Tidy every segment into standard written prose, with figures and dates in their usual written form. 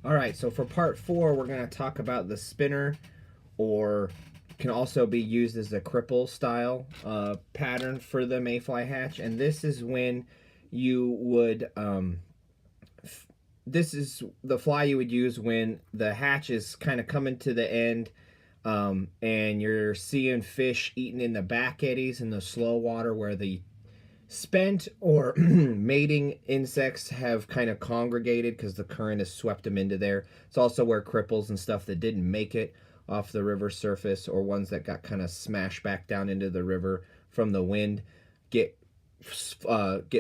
All right, so for part 4, we're going to talk about the spinner, or can also be used as a cripple style pattern for the Mayfly hatch. And this is when you would, this is the fly you would use when the hatch is kind of coming to the end, and you're seeing fish eating in the back eddies in the slow water where the spent or mating insects have kind of congregated because the current has swept them into there. It's also where cripples and stuff that didn't make it off the river surface, or ones that got kind of smashed back down into the river from the wind, get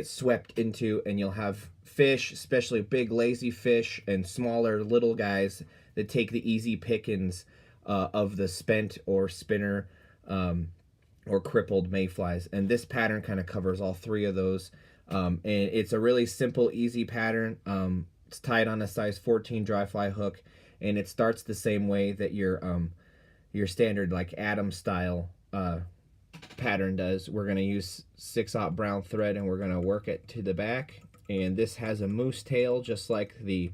swept into, and you'll have fish, especially big lazy fish and smaller little guys, that take the easy pickings of the spent or spinner or crippled mayflies. And this pattern kind of covers all 3 of those. And it's a really simple, easy pattern. It's tied on a size 14 dry fly hook, and it starts the same way that your standard like Atom style pattern does. We're going to use 6/0 brown thread, and we're going to work it to the back. And this has a moose tail just like the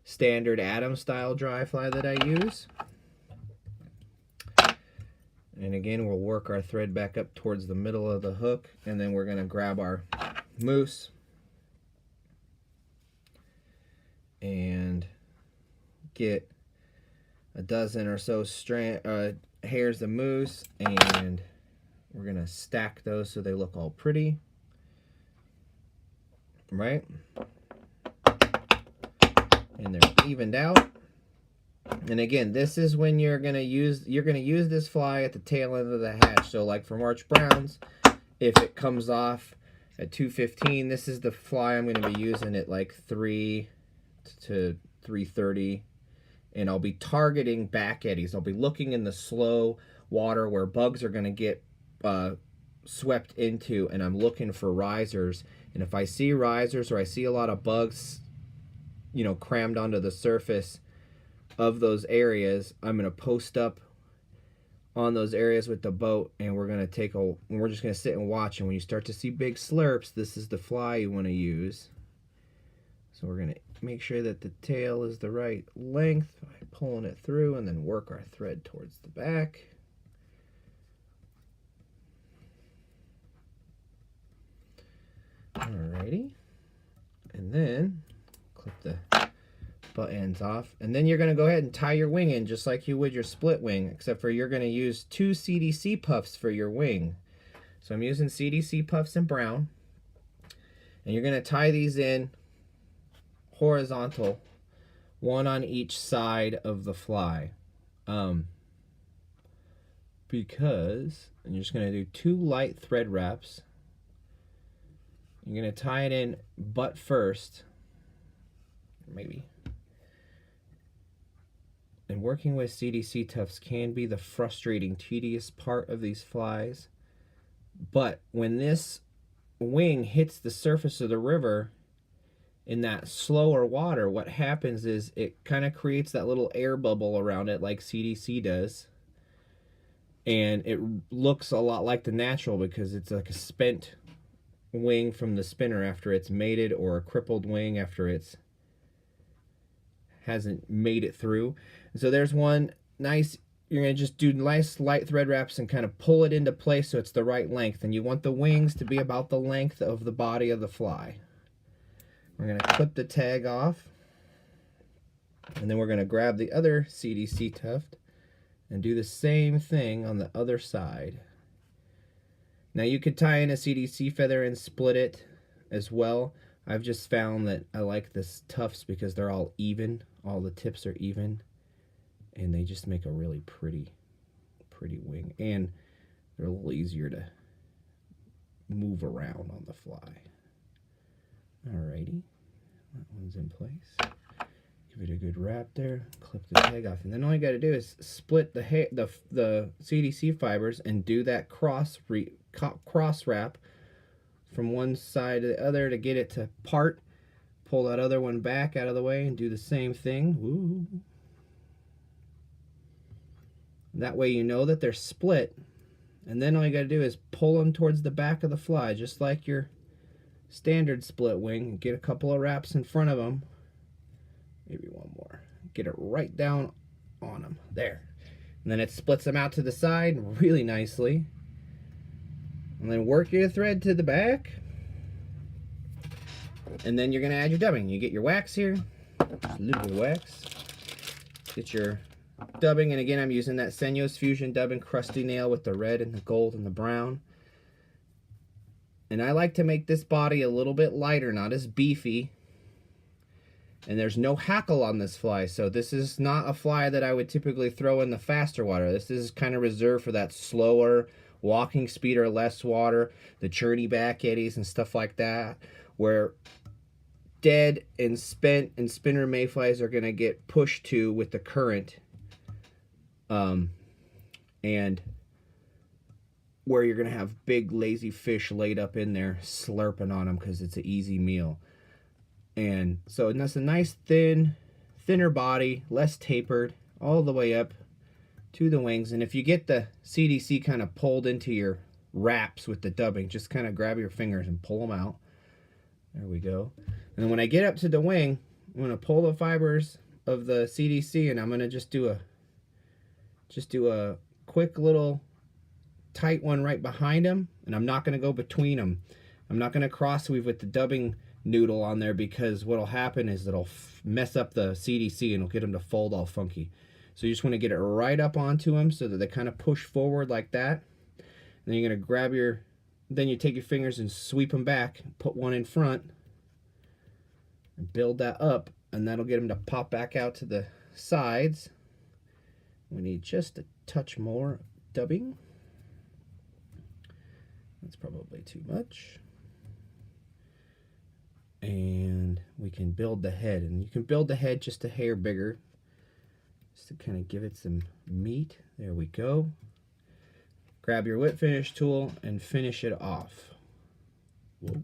standard Atom style dry fly that I use. And again, we'll work our thread back up towards the middle of the hook, and then we're going to grab our moose and get a dozen or so hairs of moose, and we're going to stack those so they look all pretty, right? And they're evened out. And again, this is when you're gonna use this fly at the tail end of the hatch. So like for March Browns, if it comes off at 2:15, this is the fly I'm gonna be using at like 3 to 3:30, and I'll be targeting back eddies. I'll be looking in the slow water where bugs are gonna get swept into, and I'm looking for risers. And if I see risers, or I see a lot of bugs, you know, crammed onto the surface of those areas, I'm going to post up on those areas with the boat, and we're just going to sit and watch. And when you start to see big slurps, this is the fly you want to use. So we're going to make sure that the tail is the right length by pulling it through, and then work our thread towards the back. Alrighty. And then clip the butt ends off, and then you're going to go ahead and tie your wing in just like you would your split wing, except for you're going to use 2 CDC puffs for your wing. So I'm using CDC puffs in brown, and you're going to tie these in horizontal, one on each side of the fly, because, and you're just going to do 2 light thread wraps. You're going to tie it in butt first, maybe. And working with CDC tufts can be the frustrating, tedious part of these flies. But when this wing hits the surface of the river in that slower water, what happens is it kind of creates that little air bubble around it like CDC does. And it looks a lot like the natural, because it's like a spent wing from the spinner after it's mated, or a crippled wing after it's hasn't made it through. And so there's one nice, you're going to just do nice light thread wraps and kind of pull it into place so it's the right length. And you want the wings to be about the length of the body of the fly. We're going to clip the tag off, and then we're going to grab the other CDC tuft and do the same thing on the other side. Now you could tie in a CDC feather and split it as well. I've just found that I like this tufts because they're all even. All the tips are even, and they just make a really pretty wing, and they're a little easier to move around on the fly. Alrighty, that one's in place. Give it a good wrap there. Clip the tag off, and then all you got to do is split the CDC fibers and do that cross wrap from one side to the other to get it to part. Pull that other one back out of the way and do the same thing. Ooh. That way you know that they're split, and then all you got to do is pull them towards the back of the fly, just like your standard split wing. Get a couple of wraps in front of them. Maybe one more. get it right down on them. There. And then it splits them out to the side really nicely. And then work your thread to the back. And then you're going to add your dubbing. You get your wax here. Just a little bit of wax. Get your dubbing. And again, I'm using that Senyo's Fusion dubbing crusty nail with the red and the gold and the brown. And I like to make this body a little bit lighter, not as beefy. And there's no hackle on this fly, so this is not a fly that I would typically throw in the faster water. This is kind of reserved for that slower walking speed or less water, the churny back eddies and stuff like that, where dead and spent and spinner mayflies are going to get pushed to with the current, and where you're going to have big lazy fish laid up in there slurping on them because it's an easy meal. And so that's a nice thinner body, less tapered, all the way up to the wings. And if you get the CDC kind of pulled into your wraps with the dubbing, just kind of grab your fingers and pull them out. There we go. And then when I get up to the wing, I'm going to pull the fibers of the CDC, and I'm going to just do a quick little tight one right behind them, and I'm not going to go between them. I'm not going to cross weave with the dubbing noodle on there, because what'll happen is it'll mess up the CDC and it'll get them to fold all funky. So you just want to get it right up onto them so that they kind of push forward like that. And then you're going to grab then you take your fingers and sweep them back, put one in front, and build that up, and that'll get them to pop back out to the sides. We need just a touch more dubbing. That's probably too much. And we can build the head, and you can build the head just a hair bigger, just to kind of give it some meat. There we go. Grab your whip finish tool and finish it off. Whoa.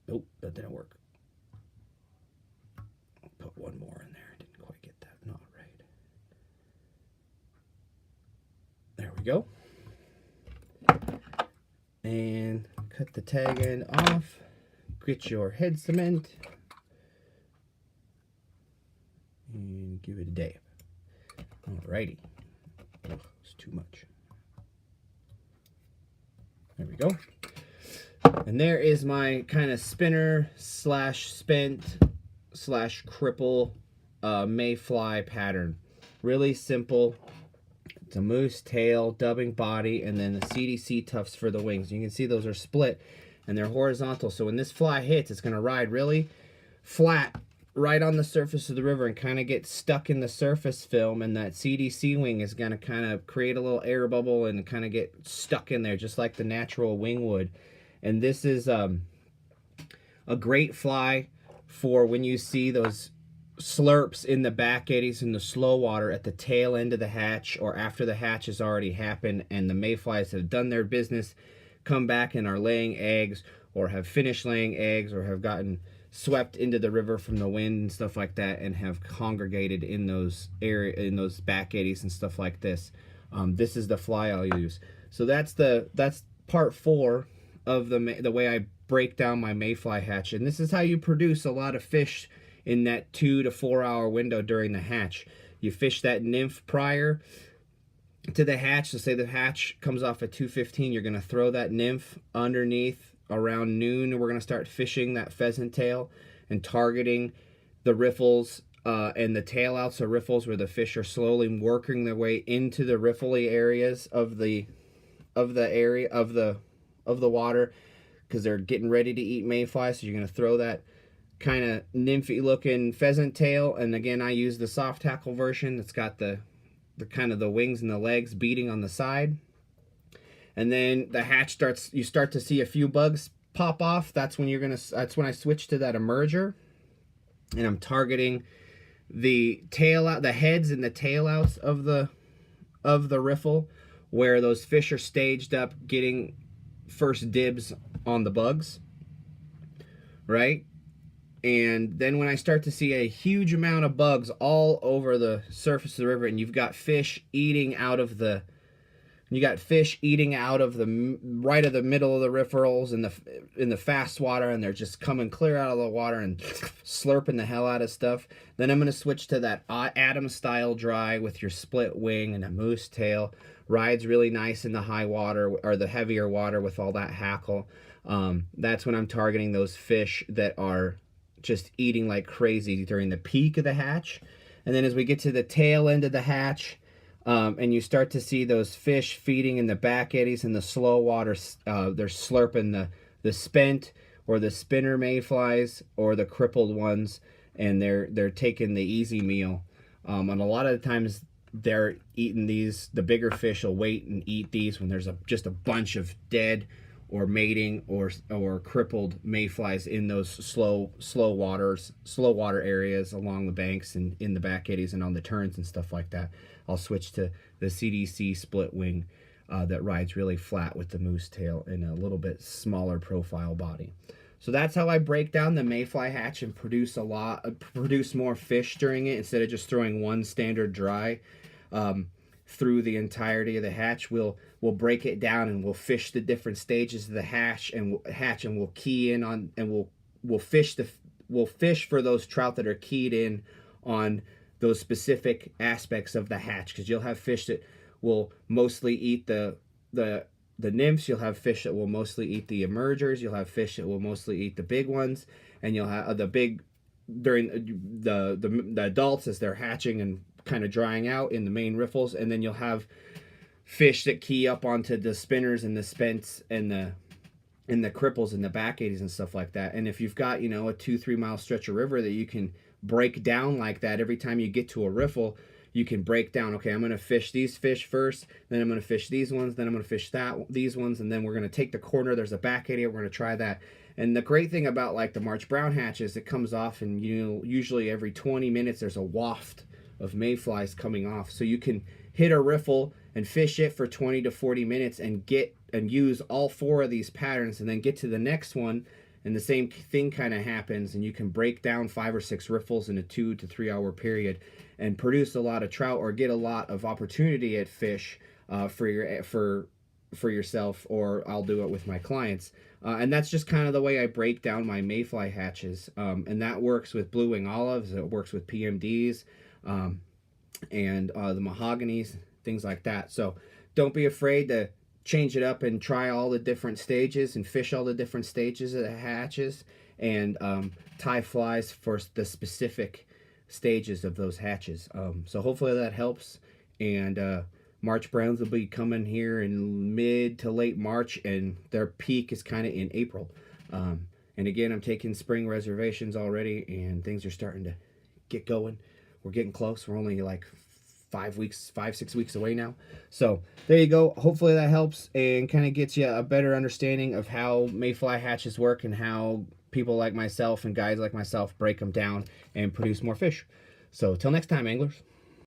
Nope, that didn't work. I'll put one more in there. Didn't quite get that knot right. There we go. And cut the tag end off. Get your head cement and give it a dab. Alrighty. Oh, it's too much. There we go. And there is my kind of spinner slash spent slash cripple mayfly pattern. Really simple. It's a moose tail, dubbing body, and then the CDC tufts for the wings. You can see those are split and they're horizontal. So when this fly hits, it's going to ride really flat right on the surface of the river and kind of get stuck in the surface film. And that CDC wing is going to kind of create a little air bubble and kind of get stuck in there, just like the natural wing would. And this is a great fly for when you see those slurps in the back eddies in the slow water at the tail end of the hatch, or after the hatch has already happened and the mayflies have done their business, come back and are laying eggs, or have finished laying eggs, or have gotten swept into the river from the wind and stuff like that, and have congregated in those back eddies and stuff like this. This is the fly I'll use. So that's part 4 of the way I break down my mayfly hatch, and this is how you produce a lot of fish in that 2 to 4 hour window during the hatch. You fish that nymph prior to the hatch. So say the hatch comes off at 2:15, you're going to throw that nymph underneath around noon, and we're going to start fishing that pheasant tail and targeting the riffles and the tail outs of riffles, where the fish are slowly working their way into the riffly areas of the water, because they're getting ready to eat mayfly. So you're going to throw that kind of nymphy looking pheasant tail, and again I use the soft tackle version. It's got the kind of the wings and the legs beating on the side, and then the hatch starts. You start to see a few bugs pop off. That's when I switch to that emerger, and I'm targeting the tail out, the heads and the tail outs of the riffle, where those fish are staged up, getting first dibs on the bugs, right? And then when I start to see a huge amount of bugs all over the surface of the river, and you've got fish eating out of the You got fish eating out of the right of the middle of the riffles in the fast water, and they're just coming clear out of the water and slurping the hell out of stuff. Then I'm going to switch to that Adam style dry with your split wing and a moose tail. Rides really nice in the high water or the heavier water with all that hackle. That's when I'm targeting those fish that are just eating like crazy during the peak of the hatch. And then as we get to the tail end of the hatch, and you start to see those fish feeding in the back eddies in the slow water, they're slurping the spent or the spinner mayflies or the crippled ones, and they're taking the easy meal. And a lot of the times they're eating these. The bigger fish will wait and eat these when there's just a bunch of dead or mating or crippled mayflies in those slow water areas along the banks and in the back eddies and on the turns and stuff like that. I'll switch to the CDC split wing that rides really flat with the moose tail and a little bit smaller profile body. So that's how I break down the mayfly hatch and produce more fish during it instead of just throwing one standard dry through the entirety of the hatch. We'll break it down and we'll fish the different stages of the hatch and we'll key in on, and we'll fish for those trout that are keyed in on those specific aspects of the hatch, because you'll have fish that will mostly eat the nymphs, you'll have fish that will mostly eat the emergers, you'll have fish that will mostly eat the big ones, and you'll have the big during the adults as they're hatching and kind of drying out in the main riffles, and then you'll have fish that key up onto the spinners and the spents and the cripples and the back 80s and stuff like that. And if you've got, a 2-3 mile stretch of river that you can break down like that, every time you get to a riffle, you can break down, okay, I'm going to fish these fish first, then I'm going to fish these ones, then I'm going to fish these ones, and then we're going to take the corner, there's a back 80, we're going to try that. And the great thing about like the March Brown hatch is it comes off, and usually every 20 minutes there's a waft of mayflies coming off, so you can hit a riffle and fish it for 20 to 40 minutes and use all 4 of these patterns, and then get to the next one and the same thing kind of happens, and you can break down 5 or 6 riffles in a 2 to 3 hour period and produce a lot of trout or get a lot of opportunity at fish for yourself, or I'll do it with my clients. And that's just kind of the way I break down my mayfly hatches, and that works with blue wing olives, it works with PMDs, and the mahoganies, things like that. So don't be afraid to change it up and try all the different stages and fish all the different stages of the hatches, and tie flies for the specific stages of those hatches. So hopefully that helps. And March Browns will be coming here in mid to late March, and their peak is kind of in April. And again, I'm taking spring reservations already, and things are starting to get going. We're getting close. We're only like 5-6 weeks away now. So there you go. Hopefully that helps and kind of gets you a better understanding of how mayfly hatches work and how people like myself and guys like myself break them down and produce more fish. So till next time, anglers.